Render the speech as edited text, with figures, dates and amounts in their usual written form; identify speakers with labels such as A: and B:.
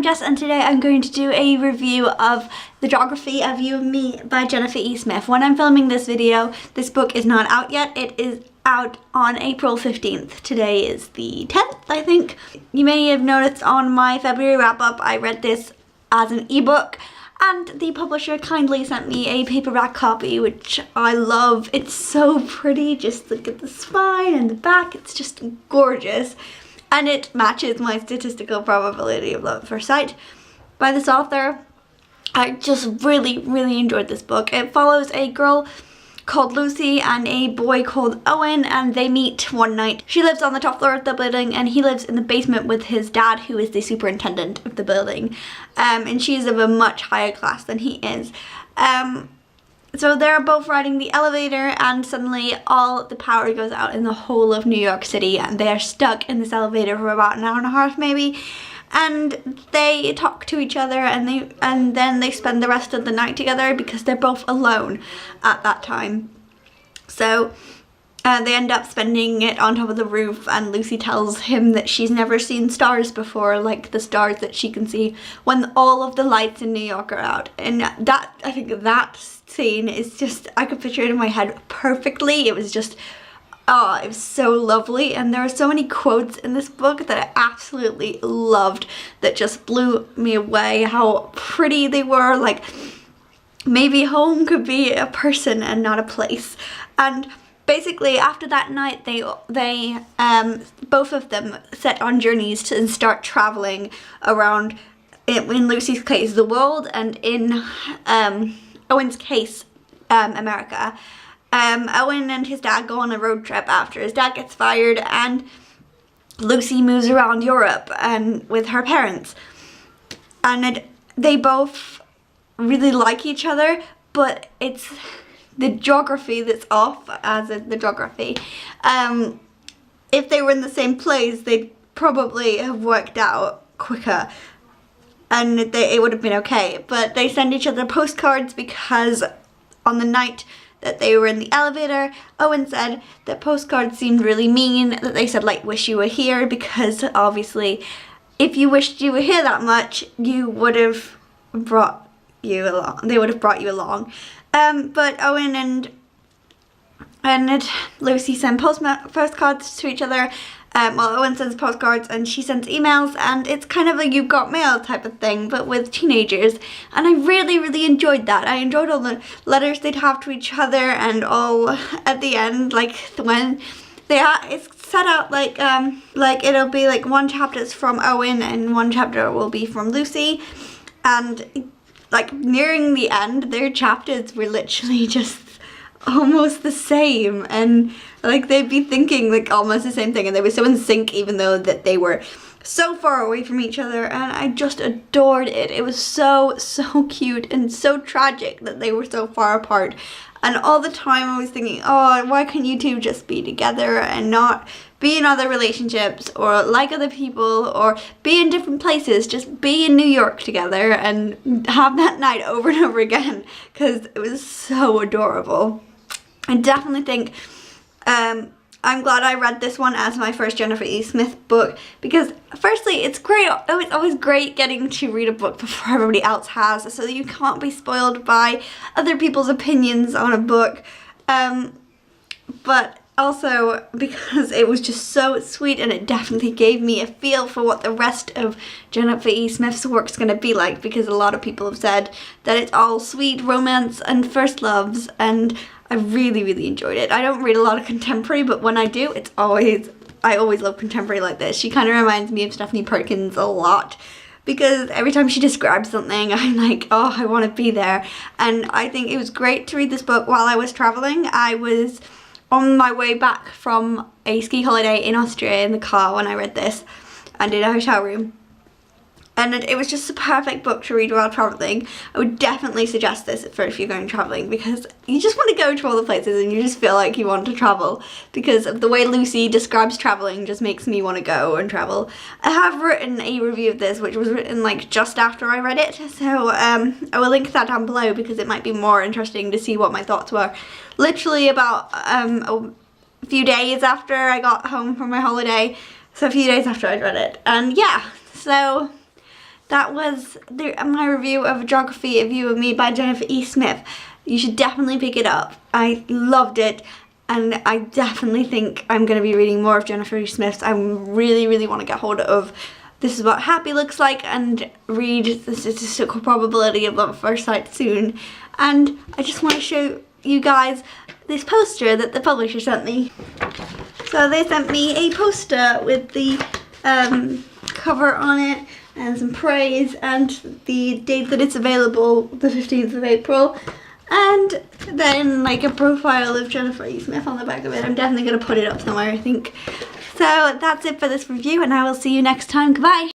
A: I'm Jess and today I'm going to do a review of The Geography of You and Me by Jennifer E. Smith. When I'm filming this video, this book is not out yet. It is out on April 15th. Today is the 10th, I think. You may have noticed on my February wrap-up I read this as an ebook and the publisher kindly sent me a paperback copy, which I love. It's so pretty. Just look at the spine and the back. It's just gorgeous. And it matches my statistical probability of love at first sight by this author. I just really enjoyed this book. It follows a girl called Lucy and a boy called Owen, and they meet one night. She lives on the top floor of the building and he lives in the basement with his dad, who is the superintendent of the building. And she's of a much higher class than he is. So they're both riding the elevator and suddenly all the power goes out in the whole of New York City and they are stuck in this elevator for about an hour and a half maybe. And they talk to each other and then they spend the rest of the night together because they're both alone at that time. So they end up spending it on top of the roof, and Lucy tells him that she's never seen stars before, like the stars that she can see when all of the lights in New York are out. And that, I think that scene is just, I could picture it in my head perfectly. It was just, oh, it was so lovely. And there are so many quotes in this book that I absolutely loved that just blew me away. How pretty they were, like maybe home could be a person and not a place. And basically, after that night, they both of them set on journeys and start traveling around, in Lucy's case, the world, and in Owen's case, America. Owen and his dad go on a road trip after his dad gets fired, and Lucy moves around Europe and with her parents. And they both really like each other, but it's the geography that's off, as in the geography. If they were in the same place, they'd probably have worked out quicker and it would have been okay. But they send each other postcards because on the night that they were in the elevator, Owen said that postcards seemed really mean, that they said like, wish you were here, because obviously if you wished you were here that much, you would have brought you along. They would have brought you along. But Owen and Lucy send postcards to each other. Well, Owen sends postcards and she sends emails, and it's kind of a you got mail type of thing, but with teenagers. And I really enjoyed that. I enjoyed all the letters they'd have to each other, and all at the end, like when it's set out like it'll be like one chapter is from Owen and one chapter will be from Lucy, and like nearing the end, their chapters were literally just almost the same, and like they'd be thinking like almost the same thing, and they were so in sync even though that they were so far away from each other, and I just adored it. It was so cute and so tragic that they were so far apart. And all the time I was thinking, oh, why can't you two just be together and not be in other relationships or like other people or be in different places, just be in New York together and have that night over and over again, because it was so adorable. I definitely think I'm glad I read this one as my first Jennifer E. Smith book, because firstly, it's great. It's always great getting to read a book before everybody else has, so that you can't be spoiled by other people's opinions on a book. But also because it was just so sweet, and it definitely gave me a feel for what the rest of Jennifer E. Smith's work's going to be like, because a lot of people have said that it's all sweet romance and first loves, and I really enjoyed it. I don't read a lot of contemporary, but when I do, I always love contemporary like this. She kind of reminds me of Stephanie Perkins a lot, because every time she describes something, I'm like, oh, I want to be there. And I think it was great to read this book while I was traveling. I was on my way back from a ski holiday in Austria in the car when I read this, and in a hotel room. And it was just a perfect book to read while traveling. I would definitely suggest this for if you're going traveling, because you just want to go to all the places and you just feel like you want to travel, because of the way Lucy describes traveling just makes me want to go and travel. I have written a review of this, which was written like just after I read it, so I will link that down below, because it might be more interesting to see what my thoughts were. Literally about a few days after I got home from my holiday, so a few days after I'd read it. And yeah, so that was my review of Geography of You and Me by Jennifer E. Smith. You should definitely pick it up. I loved it, and I definitely think I'm going to be reading more of Jennifer E. Smith's. I really want to get hold of This Is What Happy Looks Like and read The Statistical Probability of Love at First Sight soon. And I just want to show you guys this poster that the publisher sent me. So they sent me a poster with the cover on it and some praise and the date that it's available, the 15th of April. And then like a profile of Jennifer E. Smith on the back of it. I'm definitely going to put it up somewhere, I think. So that's it for this review, and I will see you next time. Goodbye.